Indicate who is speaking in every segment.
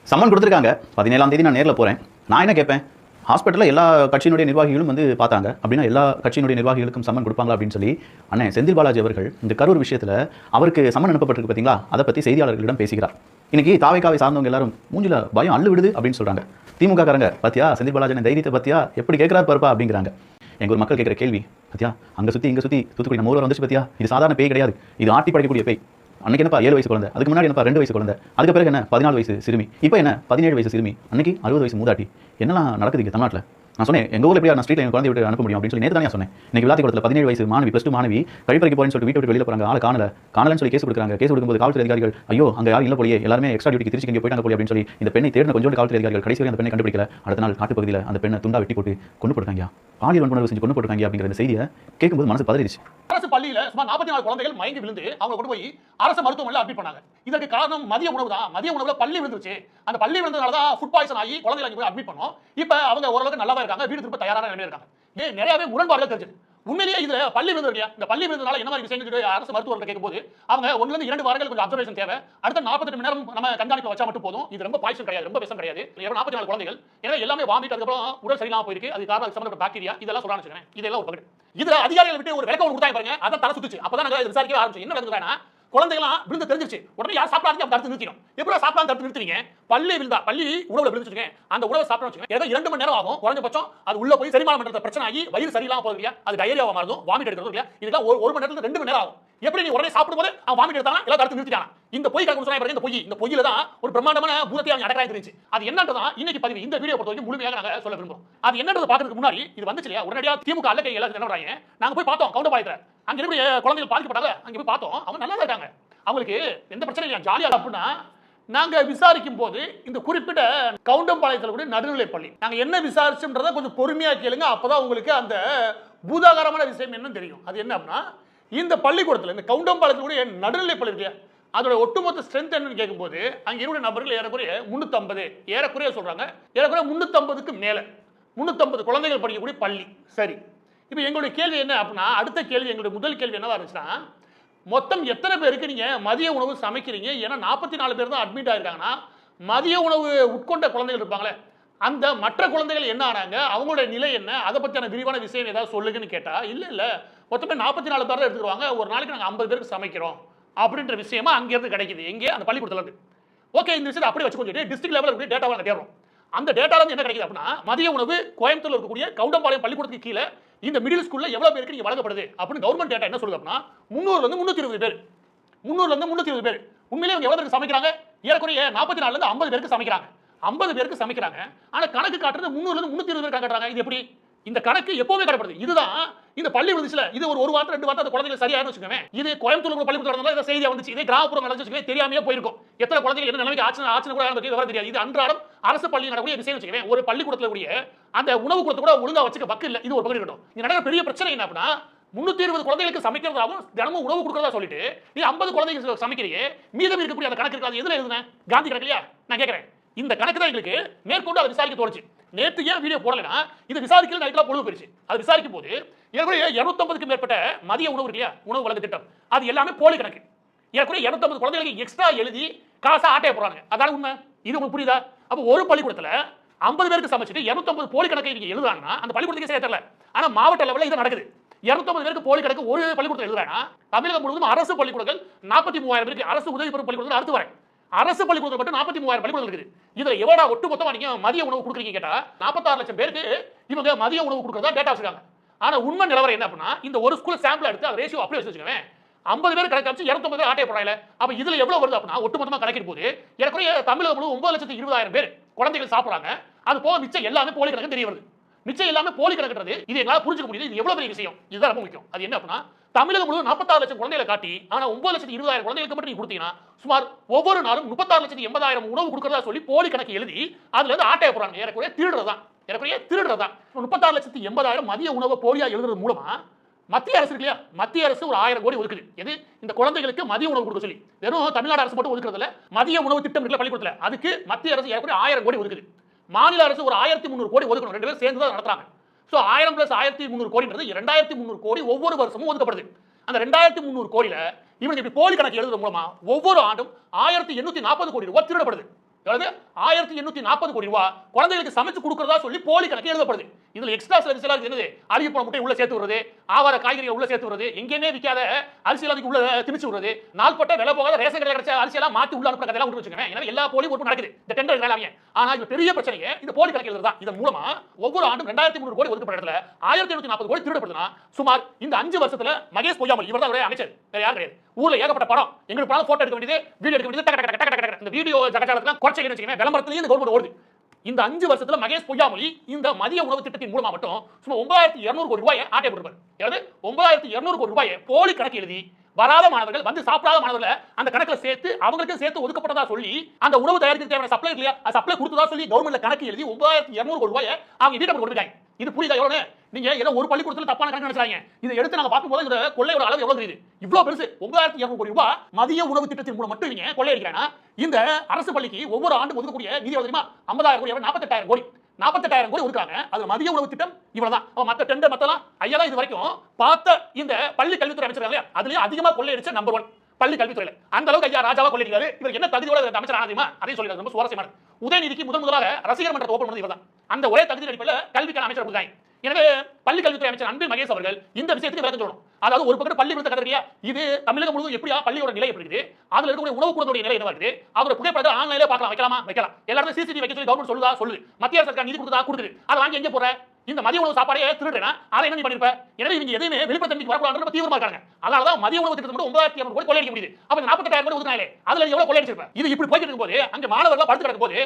Speaker 1: Summon கொடுத்துருக்காங்க. 17ஆம் தேதி நான் நேரில் போகிறேன். நான் என்ன கேட்பேன், ஹாஸ்பிட்டலில் எல்லா கட்சியினுடைய நிர்வாகிகளும் வந்து பார்த்தாங்க அப்படின்னா எல்லா கட்சியினுடைய நிர்வாகிகளுக்கும் சம்மன் கொடுப்பாங்களா அப்படின்னு சொல்லி அண்ணன் செந்தில் பாலாஜி அவர்கள் இந்த கரூர் விஷயத்தில் அவருக்கு சம்மன் அனுப்பப்பட்டிருக்கு பார்த்தீங்களா, அதை பற்றி செய்தியாளர்களிடம் பேசுகிறார். இன்னைக்கு தாவைக்காவை சார்ந்தவங்க எல்லாரும் மூஞ்சில பயம் அள்ளு விடுது அப்படின்னு சொல்கிறாங்க. திமுக காரங்க பார்த்தியா செந்தில் பாலாஜி தைரியத்தை பார்த்தியா எப்படி கேட்குறாரு பாருப்பா அப்படிங்கிறாங்க. எங்கள் ஒரு மக்கள் கேட்குற கேள்வி பார்த்தியா, அங்கே சுற்றி இங்கே சுற்றி தூத்துக்குடி நம்ம ஊரில் வந்துச்சு பார்த்தியா, இது சாதாரண பேய் கிடையாது, இது ஆட்டி படைக்கக்கூடிய பேய். அன்னைக்கு என்னப்பா 7 வயசு குழந்தை, அதுக்கு முன்னாடி என்னப்பா 2 வயசு குழந்தை, அதுக்கு பிறகு என்ன 14 வயசு சிறுமி, இப்போ என்ன 17 வயசு சிறுமி, அன்னைக்கு 60 வயசு மூதாட்டி. என்னெல்லாம் நடக்குது இங்கே தமிழ்நாட்டில். நான் சொன்னேன் எங்கள் ஊரில் எப்படியா நான் ஸ்ட்ரீட்டில் என் குழந்தை விட்டு அனுப்ப முடியும் அப்படின்னு சொல்லி நேற்று தானே சொன்னேன். இன்னைக்கு விளாத்திக்குளத்தில் 17 வயசு மாணவி +2 மாணவி கழிப்பறைக்கு போறேன்னு சொல்லிட்டு வீட்டை விட்டு வெளியில் போகிறாங்க, ஆளை காணலன்னு சொல்லி கேஸ் கொடுக்குறாங்க. கேஸ் கொடுக்கும்போது காவல்துறை அதிகாரிகள் ஐயோ அங்கே யாரும் இல்லை போலியே, எல்லாருமே எக்ஸ்ட்ரா டியூட்டிக்கு திருச்சி இங்கே போயிட்டாங்க போலி அப்படின்னு சொல்லி இந்த பெண்ணை தேடின கொஞ்சோண்டு காவல்துறை அதிகாரிகள் கடைசி வரை அந்த பெண்ணை கண்டுபிடிக்கல. அடுத்த நாள் காட்டு பகுதியில் அந்த பெண்ணை துண்டா வெட்டி போட்டு கொண்டு போட்டாங்க, பாலியல் வன்புணர்வு செஞ்சு கொண்டு போட்டாங்க அப்படிங்கிற இந்த செய்தியை கேட்கும்போது மனசு பதறிடுச்சு.
Speaker 2: அரசு பள்ளியில சுமார் 44 குழந்தைகள் மயங்கி விழுந்து அவங்க கொண்டு போய் அரசு மருத்துவமனையில் அட்மிட் பண்ணாங்க. இதற்கு காரணம் மதிய உணவு தான். மதிய உணவுல பள்ளி விழுந்துருச்சு. அந்த பள்ளி விழுந்ததால தான் ஃபுட் பாய்சன் ஆகி குழந்தைகள் அங்கே போய் அட்மிட் பண்ணோம். இப்போ அவங்க ஓரளவுக்கு நல்லா இருக்காங்க, வீடு திரும்ப தயாரான நிலைமையில இருக்காங்க. நிறையவே முரண்பாடுகள் தெரிஞ்சது. உண்மையிலேயே இதுல பள்ளி விழுந்து இல்லையா, இந்த பள்ளி விழுந்ததால என்ன மாதிரி விஷயங்கள் அரசு மருத்துவர்கள் கேட்கும்போது அவங்க 1 ல இருந்து 2 வாரங்கள் கொஞ்சம் அப்சர்வேஷன் தேவை, அடுத்த 48 மணி நேரம் நம்ம கண்காணிப்பு வச்சா மட்டும் போதும். இது ரொம்ப பாய்சன் கிடையாது, ரொம்ப விஷம் கிடையாது. 44 குழந்தைகள் ஏன்னா எல்லாமே வாமிட், அதுக்கப்புறம் உடல் சரியில்லாம போயிருக்கு, அது காரணம் சம்பந்தப்பட்ட பாக்டீரியா இதெல்லாம் சொல்றாங்க. இதெல்லாம் ஒரு பகுதி. இதுல அதிகாரிகள் விட்டு ஒரு விளக்கம் கொடுத்தாங்க பாருங்க, அதை தலை சுத்துச்சு. அப்பதான் நாங்க விசாரிக்கவே ஆரம்பிச்சோம். என்ன நடக்குதுன்னா குழந்தைகளாம் விழுந்து தெரிஞ்சிருச்சு, உடனே யார் சாப்பிடாதீங்க அப்படி தடுத்து நிறுத்திடும். எப்படி சாப்பிடாம தடுத்து நிறுத்துவீங்க? பள்ளி விழுந்தா பள்ளி உணவுல விழுந்துச்சுங்க, அந்த உணவை சாப்பிட வச்சுங்க ஏதோ 2 மணி நேரம் ஆகும் குறைஞ்சபட்சம். அது உள்ள போய் செரிமானம் பண்றது பிரச்சனை ஆகி வயிறு சரியில்லாம போகுது இல்லையா, அது டயரியாவா மாறும், வாமிட் எடுக்கிறது இல்லையா, இதுக்கு 1 மணி நேரத்துல 2 மணி நேரம் ஆகும். எப்படி நீ உடனே சாப்பிடும்போது அவன் வாமிட் எடுத்தானா எல்லாம் தடுத்து நிறுத்திட்டானா? இந்த பொய் கணக்கு சொன்னா பாருங்க, இந்த பொய்யில தான் ஒரு பிரம்மாண்டமான பூதத்தை அவங்க அடக்கறாங்க இருந்துச்சு. அது என்னன்றதான் இன்னைக்கு பதிவு இந்த வீடியோ பொறுத்த வரைக்கும் முழுமையாக நாங்க சொல்ல விரும்புறோம். அது என்னன்றதை பாக்குறதுக்கு முன்னாடி இது வந்துச்சு இல்லையா, உடனடியா திமுக அல்ல கையில என்ன பண்றாங்க, நாங்க போய் பார்த்தோம் கவுண்டபாளையத்துல, அங்க இருக்கிற குழந்தைகள் பாதிக்கப்பட்டாங்க, அங்க போய் பார்த்தோம், அவங்க நல்லா இருக்காங்க, அவங்களுக்கு எந்த பிரச்சனையும் இல்லை, ஜாலியா. அப்படின்னா நாங்க விசாரிக்கும் போது இந்த குறிப்பிட்ட கவுண்டம்பாளையத்தில் கூட நடுநிலைப் பள்ளி நாங்க என்ன விசாரிச்சோம்ன்றதை கொஞ்சம் பொறுமையா கேளுங்க, அப்பதான் உங்களுக்கு அந்த பூதாகரமான விஷயம் என்னன்னு தெரியும். அது என்ன அப்படின்னா, இந்த பள்ளிக்கூடத்தில் இந்த கவுண்டம்பாளையத்தில் கூட நடுநிலைப் பள்ளி இருக்கு, அதோட ஒட்டுமொத்த ஸ்ட்ரென்த் என்னன்னு கேட்கும்போது அங்க இருக்கிற நபர்கள் ஏறக்குறைய 350 ஏறக்குறைய சொல்றாங்க, ஏறக்குறைய 350க்கு மேல 350 குழந்தைகள் படிக்கக்கூடிய பள்ளி. சரி, இப்போ எங்களுடைய கேள்வி என்ன அப்படின்னா, அடுத்த கேள்வி எங்களுடைய முதல் கேள்வி என்னவா இருந்துச்சுன்னா, மொத்தம் எத்தனை பேருக்கு நீங்க மதிய உணவு சமைக்கிறீங்க? ஏன்னா 44 பேர் தான் அட்மிட் ஆயிருக்காங்கன்னா மதிய உணவு உட்கொண்ட குழந்தைகள் இருப்பாங்களே, அந்த மற்ற குழந்தைகள் என்ன ஆனாங்க, அவங்களோட நிலை என்ன, அதை பற்றியான விரிவான விஷயம் ஏதாவது சொல்லுங்கன்னு கேட்டா இல்ல மொத்தமே 44 பேர் தான் எடுத்துருவாங்க, ஒரு நாளைக்கு நாங்கள் 50 பேருக்கு சமைக்கிறோம் அப்படின்ற விஷயமா அங்கிருந்து கிடைக்குது. எங்கே? அந்த பள்ளிக்கூடத்துல இருந்து. ஓகே, இந்த விஷயத்தை அப்படியே வச்சு கொஞ்சம் டிஸ்ட்ரிக்ட் லெவலில் இருக்கக்கூடிய டேட்டாவை நாங்கள் தேடுறோம். அந்த டேட்டால இருந்து என்ன கிடைக்குது அப்படின்னா, மதிய உணவு கோயம்புத்தூர்ல இருக்கக்கூடிய கவுண்டம்பாளையம் பள்ளிக்கூடத்துக்கு கீழே இந்த மிடில் ஸ்கூல்ல எவ்வளவு பேருக்கு நீங்க வழங்கப்படுது அப்படின்னு கவர்மெண்ட் டேட்டா என்ன சொல்லுது அப்படின்னா 300 ல இருந்து 320 பேர். 300 ல இருந்து 320 பேர். உண்மையிலேயே அவங்க எவ்வளவு பேருக்கு சமைக்கிறாங்க? ஏறக்குறைய 44 ல இருந்து 50 பேருக்கு சமைக்கிறாங்க. 50 பேருக்கு சமைக்கிறாங்க. ஆனா கணக்கு காட்டுறது 300 ல இருந்து 320 பேர் காட்டுறாங்க. இது எப்படி? இந்த கணக்கு எப்பவுமே காட்டப்படுது. இதுதான் இந்த பள்ளி விழுந்துச்சுல, இது ஒரு வாரத்துல 2 வாரத்துல அந்த குழந்தைகள் சரியாயிரும் வச்சுக்கோங்க. இது கோயம்புத்தூர்ல பள்ளிக்கூடம் நடந்தா இந்த செய்தியா வந்துச்சு, இதே கிராமப்புறம் நடந்துச்சு வச்சுக்கோங்க, தெரியாமையே போயிருக்கும். எத்தனை குழந்தைகள் என்ன நிலைமைக்கு ஆச்சு கூட நமக்கு விவரம் தெரியாது. இது அன்றாடம் அரசு பள்ளி நடக்கக்கூடிய விஷயம் வச்சுக்கோங்க. ஒரு பள்ளிக்கூடத்துல கூடிய அந்த உணவு கூடத்தை கூட ஒழுங்கா வச்சுக்க பக்கு இல்ல, இது ஒரு பக்கம் இருக்கட்டும். இது நடக்கிற பெரிய பிரச்சனை என்ன அப்படின்னா, 320 குழந்தைகளுக்கு சமைக்கிறதாவும் தினமும் உணவு கொடுக்கறதா சொல்லிட்டு நீ 50 குழந்தைகளுக்கு சமைக்கிறீங்க, மீதம் இருக்கக்கூடிய அந்த கணக்கு இருக்காது. எதுல எழுதுன? காந்தி கணக்குலையா? நான் கேட்கிறேன். இந்த கணக்கு தான் எங்களுக்கு மேற்கொண்டு அதை விசாரிக்க தோணுச்சு. நேற்று ஏன் வீடியோ போடலைன்னா, இது விசாரிக்கல நைட்ல பொழுது போயிருச்சு. அது விசாரிக்கும் போது ஏற்கனவே 250க்கு மேற்பட்ட மதிய உணவு இல்லையா, உணவு வழங்கு திட்டம், அது எல்லாமே போலி கணக்கு. ஏற்கனவே 250 குழந்தைகளுக்கு எக்ஸ்ட்ரா எழுதி காசா ஆட்டைய போறாங்க. அதான் உண்மை. இது உங்களுக்கு புரியுதா? அப்போ ஒரு பள்ளிக்கூடத்துல 50 பேருக்கு சமைச்சிட்டு 250 போலி கணக்கை நீங்க எழுதுறாங்கன்னா அந்த பள்ளிக்கூடத்துக்கு சரியா தெரியல. ஆனா மாவட்ட லெவலில் இது நடக்குது. 250 பேருக்கு போலி கணக்கு ஒரு பள்ளிக்கூடத்தில் எழுதுறாங்கன்னா தமிழகம் முழுவதும் அரசு பள்ளிக்கூடங்கள் 43,000 பேருக்கு, அரசு உதவி பெறும் பள்ளிக்கூடங்கள் அடுத்து வரேன், அரசு பள்ளிக்கூடத்தில் மட்டும் 43,000 பள்ளிக்கூடங்கள் இருக்குது. இதுல எவ்வளோ ஒட்டுமொத்தமா நீங்க மதிய உணவு கொடுக்குறீங்க கேட்டா 46 லட்சம் பேருக்கு இவங்க மதிய உணவு கொடுக்கறதா டேட்டா வச்சிருக்காங்க. ஆனா உண்மை நிலவரம் என்ன அப்படின்னா, இந்த ஒரு ஸ்கூல் சாம்பிள் எடுத்து அந்த ரேஷியோ அப்படியே வச்சுக்கோங்க, 50 பேர் கணக்கு வச்சு 250 பேர் ஆட்டை போறாங்க. அப்ப இதுல எவ்வளவு வருது அப்படின்னா, ஒட்டுமொத்தமா கணக்கிடும் போது ஏறக்குறைய தமிழகம் முழு 9,20,000 பேர் குழந்தைகள் சாப்பிடுறாங்க. அது போக மிச்சம் எல்லாமே போலி கணக்கு தெரிய வருது. மிச்சம் எல்லாமே போலி கணக்குறது இது எங்களால் புரிஞ்சுக்க முடியுது. இது எவ்வளவு பெரிய விஷயம், இதுதான் ரொம்ப முக்கியம். அது என்ன அப்படின்னா, தமிழகம் முழு 46 லட்சம் குழந்தைகளை காட்டி ஆனா 9,20,000 குழந்தைகளுக்கு மட்டும் நீங்க கொடுத்தீங்கன்னா சுமார் ஒவ்வொரு நாளும் 36,80,000 உணவு கொடுக்கறதா சொல்லி போலி கணக்கு எழுதி அதுல இருந்து ஆட்டைய போறாங்க. ஏறக்குறைய திருடுறதான். 36,80,000 மதிய உணவை போலியா எழுதுறது மூலமா மத்திய அரசு இல்லையா, மத்திய அரசு ஒரு 1000 கோடி ஒதுக்குது. எது? இந்த குழந்தைகளுக்கு மதிய உணவு கொடுக்க சொல்லி. வெறும் தமிழ்நாடு அரசு மட்டும் ஒதுக்குறதுல மதிய உணவு திட்டம் இருக்குல்ல பள்ளிக்கூடத்துல, அதுக்கு மத்திய அரசு ஏறக்குறைய 1000 கோடி ஒதுக்குது. மாநில அரசு ஒரு 1300 கோடி ஒதுக்கணும். 2 பேரும் சேர்ந்து தான் நடத்துறாங்க. சோ 1000 + 1300 கோடின்றது 2300 கோடி ஒவ்வொரு வருஷமும் ஒதுக்கப்படுது. அந்த 2300 கோடியில இவங்க இப்படி போலி கணக்கு எழுதுறது மூலமா ஒவ்வொரு ஆண்டும் 1840 கோடி ரூபாய் திருடப்படுது. எவ்வளவு 1840 கோடி ரூபாய் குழந்தைகளுக்கு சமைச்சு கொடுக்கறதா சொல்லி போலி கணக்கு எழுதப்படுது. இதுல எக்ஸ்ட்ரா சில என்னது அழுகி போன முட்டை உள்ள சேர்த்து விடுறது, ஆவார காய்கறிகள் உள்ள சேர்த்து விடுறது, எங்கேயுமே விற்காத அரிசி அதுக்கு உள்ள திணிச்சு விடுறது, நாள்பட்ட விலை போகாத ரேஷன் கடையில் கிடைச்ச அரிசியெல்லாம் மாத்தி உள்ள அனுப்புற கதையெல்லாம் விட்டு வச்சுக்கோங்க. எனவே எல்லா போலி ஒர்க்கும் நடக்குது இந்த டெண்டர் வேலையாங்க. ஆனா இது பெரிய பிரச்சனையே இந்த போலி கணக்கு எழுதுறதா. இதன் மூலமா ஒவ்வொரு ஆண்டும் 2300 கோடி ஒதுக்கப்பட்ட இடத்துல 1740 கோடி திருடப்படுதுன்னா சுமார் இந்த 5 வருஷத்துல மகேஷ் பொய்யாமல் இவர் தான் ஒரே அமைச்சர், வேற யாரும் கிடையாது. ஊர்ல ஏகப்பட்ட படம் எங்களுக்கு படம் போட்டோ எடுக்க வேண்டியது, வீடியோ எடுக்க வேண்டியது, டக டக டக டக இந்த வீடியோ ஜகஜாலத்துல குறைச்சு வச்சுக்கோங்க. விளம்பரத்திலேயே இந்த கவர்மெண்ட் ஓடுது. இந்த 5 வருஷத்துல மகேஷ் பொய்யாமொழி இந்த மதிய உணவு திட்டத்தின் மூலமா மட்டும் சும்மா 9200 கோடி ரூபாயை ஆட்டை போட்டுருப்பாரு. அதாவது 9200 கோடி ரூபாயை போலி கணக்கு எழுதி வராத மாணவர்கள் வந்து சாப்பிடாத மாணவர்களை அந்த கணக்குல சேர்த்து அவங்களுக்கு சேர்த்து ஒதுக்கப்பட்டதா சொல்லி அந்த உணவு தயாரிக்க தேவையான சப்ளை இல்லையா சப்ளை கொடுத்ததா சொல்லி கவர்மெண்ட்ல கணக்கு எழுதி 9200 கோடி ரூபாயை அவங்க வீட்டை கொண்டு போயிட்டாங்க. இது புரியுதா? எவ்வளவு நீங்க ஏதோ ஒரு பள்ளிக்கூடத்துல தப்பான கணக்கு நினைச்சாங்க. இதை எடுத்து நாங்க பார்க்கும்போது இந்த கொள்ளையோட அளவு எவ்வளவு தெரியுது. இவ்வளவு பெருசு 9200 கோடி ரூபாய் மதிய உணவு திட்டத்தின் மூலம் மட்டும் நீங்க கொள்ளையடிக்கிறானா இந்த அரசு பள்ளிக்கு ஒவ்வொரு ஆண்டும் ஒதுக்கக்கூடிய நிதி எவ்வளவு தெரியுமா? 50000 கோடி, 48000 கோடி. 48000 கோடி ஒதுக்காங்க. அது மதிய உணவு திட்டம் இவ்வளவுதான். மத்த டெண்டர் மத்தலாம் ஐயா இது வரைக்கும் பார்த்த இந்த பள்ளி கல்வித்துறை அமைச்சர் இல்லையா அதுலயே அதிகமா கொள்ளையடிச்ச நம்பர் 1 பள்ளி கல்வித்துறையில. அந்த அளவுக்கு ஐயா ராஜாவா கொள்ளையடிக்கிறாரு. இவர் என்ன தகுதியோட அமைச்சர் ஆனதுமா அதையும் சொல்லிடுறாரு. ரொம்ப சுவாரஸ்யமான உதயநிதிக்கு முதலாக ரசிகர் மன்றத்தை ஓபன் பண்ணது இவர்தான். அந்த ஒரே தகுதி அடிப்படையில் கல்விக்கான அமைச்சர் கொடுத்தாங்க. எனவே பள்ளி கல்வித்துறை அமைச்சர் அன்பில் மகேஷ் அவர்கள் இந்த விஷயத்துக்கு விளக்கம் சொல்லணும். அதாவது ஒரு பக்கம் பள்ளி விருத்த கதறியா இது தமிழகம் முழுவதும் எப்படியா பள்ளியோட நிலை எப்படி இருக்குது, அதுல இருக்கக்கூடிய உணவு கூடக்கூடிய நிலை என்ன இருக்குது, அதோட புகைப்படத்தை ஆன்லைன்ல பார்க்கலாம், வைக்கலாமா வைக்கலாம், எல்லாரும் சிசிடிவி வைக்க சொல்லி கவர்மெண்ட் சொல்லுதா சொல்லுது, மத்திய அரசு நிதி கொடுக்குது, அதை வாங்கி எங்க போற இந்த மதிய உணவு சாப்பாடே திருடுறேன்னா அதை என்ன பண்ணிருப்ப. எனவே இவங்க எதுவுமே வெளிப்படைத்தன்மைக்கு வரக்கூடாது தீவிரமா இருக்காங்க. அதனாலதான் மதிய உணவு திட்டத்தை மட்டும் 9200 கோடி கொள்ளையடிக்க முடியுது. அப்ப 48000 கோடி ஒதுக்கினாலே அதுல எவ்வளவு கொள்ளையடிச்சிருப்ப. இது இப்படி போயிட்டு இருக்கும் போது அங்க மாணவர்கள் படுத்து கிடக்கும் போது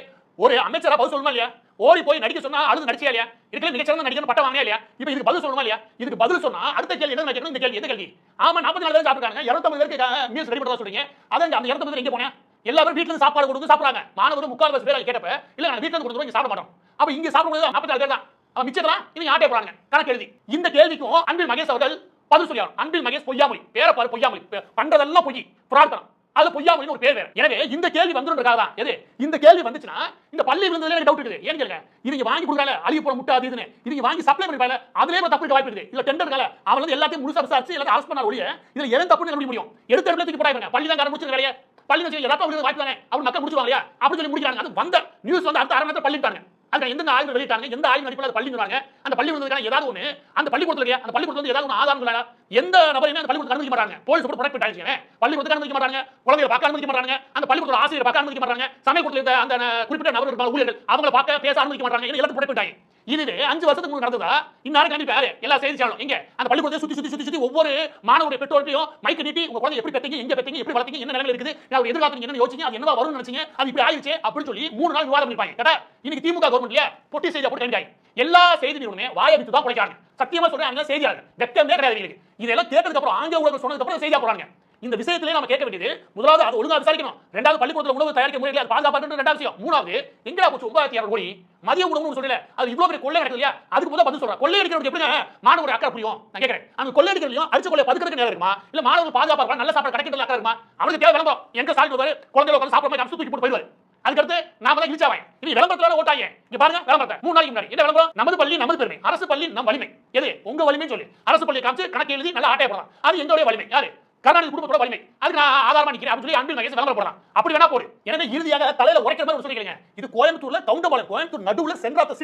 Speaker 2: ஒரு அமைச்சரா பதில் சொல்லணுமா இல்லையா? ஓடி போய் நடிக்க சொன்னா அழுது நடிச்சியா இல்லையா? இதுக்கு மிகச்சிறந்த நடிகர் பட்டம் வாங்கியா இல்லையா? இப்ப இதுக்கு பதில் சொல்லணுமா இல்லையா? இதுக்கு பதில் சொன்னா அடுத்த கேள்வி என்ன நினைக்கணும்? இந்த கேள்வி எந்த கேள்வி? ஆமா 44 பேர் சாப்பிடுறாங்க, 250 பேருக்கு மீல்ஸ் ரெடி பண்ணதா சொல்றீங்க. அத அந்த 250 பேர் எங்க போனே? எல்லாரும் வீட்ல இருந்து சாப்பாடு கொடுத்து சாப்பிடுறாங்க. மாணவர்கள் 3/4 பேர் கேட்டப்ப இல்ல நான் வீட்ல இருந்து கொடுத்துறோம் இங்க சாப்பிட மாட்டோம். அப்ப இங்க சாப்பிடும்போது 44 பேர் தான். மிச்சதெல்லாம் இவங்க ஆட்டே போறாங்க கணக்கு எழுதி. இந்த கேள்விக்கும் அன்பில் மகேஷ் அவர்கள் பதில் சொல்லியாரும். அன்பில் மகேஷ் பொய்யாமொழி பேரை பாரு, பொய்யாமொழி பண்றதெல்லாம் பொய் பிரார்த்தனம், அது பொய்யாமொழின்னு ஒரு பேர் வேற. எனவே இந்த கேள்வி வந்துருன்றதுக்காக தான் எது இந்த கேள்வி வந்துச்சுன்னா இந்த பள்ளி விழுந்ததுல எனக்கு டவுட் இருக்குது. ஏன் கேளுங்க, இவங்க வாங்கி கொடுக்கல அழுகி போற முட்டை அது இதுன்னு இவங்க வாங்கி சப்ளை பண்ணிப்பாங்க, அதுலயே தப்பு இருக்க வாய்ப்பு இருக்குது. இதுல டெண்டர்கால அவங்க வந்து எல்லாத்தையும் முழுசா விசாரிச்சு எல்லாத்தையும் அரஸ்ட் பண்ணார் ஒழிய இதுல எவன் தப்புன்னு கண்டுபிடிக்க முடியும்? எடுத்த இடத்துல தூக்கி போடாங்க. பள்ளி தான் முடிச்சிருக்க வேலையை பள்ளி வச்சு எல்லாத்தையும் வாய்ப்பு தானே அவர் மக்கள் முடிச்சுவாங்க இல்லையா அப்படின்னு சொல்லி முடிக்கிறாங்க. அது வந்த நியூஸ் வந்து அடுத்த 1/2 மணி நேரத்துல பள்ளிட்டாங்க. அதுக்கு எந்த ஆய்வு வெளியிட்டாங்க, எந்த ஆய்வு அடிப்படையில் பள்ளி சொன்னாங்க, அந்த பள்ளி வந்ததுக்கான ஏதாவது ஒன்று அந்த பள்ளிக்கூடத்துல இல்லையா அந்த பள்ளிக்கூடத்துல வந்து ஏதாவது ஒன்று ஆதாரம் இல்லையா? எந்த நபரையுமே அந்த பள்ளிக்கூடத்தை அனுமதிக்க மாட்டாங்க. போலீஸ் கூட ப்ரொடெக்ட் ஆயிடுச்சு. பள்ளிக்கூடத்தை அனுமதிக்க மாட்டாங்க, குழந்தைகளை பார்க்க அனுமதிக்க மாட்டாங்க, அந்த பள்ளிக்கூடத்துல ஆசிரியர் பார்க்க அனுமதிக்க மாட்டாங்க, சமயக்கூடத்தில் அந்த குறிப்பிட்ட நபர் இருப்பாங்க ஊழியர்கள் அவங்களை பார்க்க பேச அனுமதிக்க மாட்டாங்க. எல்லாத்தையும் ப்ரொடெக்ட் ஆகி இதுவே 5 வருஷத்துக்கு முன்னாடி நடந்ததா இந்நேரம் கண்டிப்பா எல்லா செய்தி சேனலும் இங்க அந்த பள்ளிக்கூடத்தை சுத்தி சுத்தி சுத்தி சுத்தி ஒவ்வொரு மாணவருடைய பெற்றோர்கிட்டையும் மைக் நீட்டி உங்க குழந்தை எப்படி பெற்றீங்க, எங்க பெற்றீங்க, எப்படி வளர்த்தீங்க, என்ன நிலைமையில இருக்குது, நான் எதிர்காலத்துக்கு என்ன யோசிச்சீங்க, அது என்னவா வரும்னு நினைச்சீங்க, அது இப்படி ஆயிடுச்சு அப்படின்னு சொல்லி 3 நாள் விவாதம் பண்ணிருப்பாங்க. கேட்டா இன்னைக்கு திமுக கவர்மெண்ட்ல பொட்டி செய்தி போட்டு கண்டிப்பாங்க. எல்லா செய்தி நிறுவனமே வாயை விட்டு தான் குறைக்கிறாங்க. சத்தியமா சொல்றேன் செய்தியாளர்கள் வெக்கமே கிடையாது. இதெல்லாம் கேட்டதுக்கு அப்புறம் ஆங்கில ஊடகம் சொன்னதுக்கு அப்புறம் செய்தியா போறாங்க. இந்த விஷயத்திலே நம்ம கேட்க வேண்டியது முதலாவது அது ஒழுங்கா விசாரிக்கணும். ரெண்டாவது பள்ளிக்கூடத்துல உணவு தயாரிக்க முறையில் அது பாதுகாப்பு ரெண்டாவது விஷயம். மூணாவது எங்கடா போச்சு 9200 கோடி மதிய உணவுன்னு சொல்லல, அது இவ்வளவு பெரிய கொள்ளை நடக்குது இல்லையா? அதுக்கு முதல்ல பதில் சொல்றேன். கொள்ளை அடிக்கிறது எப்படிங்க மாணவர்கள் அக்கறை புரியும்? நான் கேட்கிறேன். அந்த கொள்ளை அடிக்கிறதையும் அடிச்ச கொள்ளை பதுக்கிறதுக்கு நேரம் இருக்குமா இல்ல மாணவர்கள் பாதுகாப்பா இருக்கா நல்ல சாப்பாடு கிடைக்கிறது அக்கறை இருக்குமா? அவனுக்கு தேவை விளம்பரம். எங்க சாப்பிட்டு வருவாரு குழந்தைகளை உட்கார்ந்து சாப்பிட மாதிரி தூக்கி போட்டு போயிடுவாரு. அதுக்கடுத்து நாம தான் இழிச்சாவாங்க. இது விளம்பரத்தால ஓட்டாங்க. இங்க பாருங்க விளம்பரத்தை 3 நாளைக்கு முன்னாடி என்ன விளம்பரம்? நமது பள்ளி நமது பெருமை, அரசு பள்ளி நம் வலிமை. எது உங்க வலிமை சொல்லி அரசு பள்ளியை காமிச்சு கணக்கு எழுதி நல்லா ஆட்டை போடலாம். அது எங்களுடைய வலிமை. யாரு? கருணாநிதி குடும்பத்தோட வலிமை. அதுக்கு நான் ஆதாரமா நிக்கிறேன் அப்படின்னு சொல்லி அன்பில் மகேஷ் விளம்பரம் போடலாம். அப்படி வேணா போடு. எனவே இறுதியாக தலையில உரைக்கிற மாதிரி சொல்லிக்கிறீங்க. இது கோயம்புத்தூர்ல கவுண்டபாளையம், கோயம்புத்தூர் நடுவுல சென்ட்ராத்த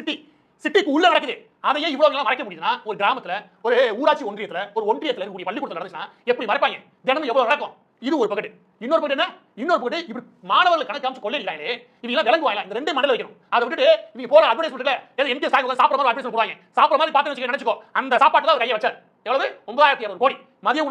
Speaker 2: சிட்டிக்கு உள்ள நடக்குது. அதையே இவ்வளவு நாளா மறைக்க முடியுதுன்னா ஒரு கிராமத்துல ஒரு ஊராட்சி ஒன்றியத்துல ஒரு ஒன்றியத்துல இருக்கக்கூடிய பள்ளிக்கூடத்துல நடந்துச்சுன்னா எப்படி மறைப்பாங்க? தினமும் எவ்வளவு நடக்கும்? இது ஒரு பக்கெட். இன்னொரு பக்கெட் என்ன? இன்னொரு பக்கெட் இப்படி மாணவர்கள் கணக்கு காமிச்சு கொள்ளையிலாங்களே இவங்க விளங்குவாங்க. இந்த 2 மண்டல வைக்கணும். அதை விட்டுட்டு இவங்க போற அட்வர்டைஸ்மெண்ட்ல ஏதோ எம்ஜி சாப்பிடுற மாதிரி அட்வர்டைஸ்மெண்ட் போடுவாங்க. சாப்பிடுற மாதிரி பார்த்து நினைச்சுக்கோ அந்த சாப்பாட்டுல கையை வச்சார். எவ்வளவு? 9200 கோடி மதிய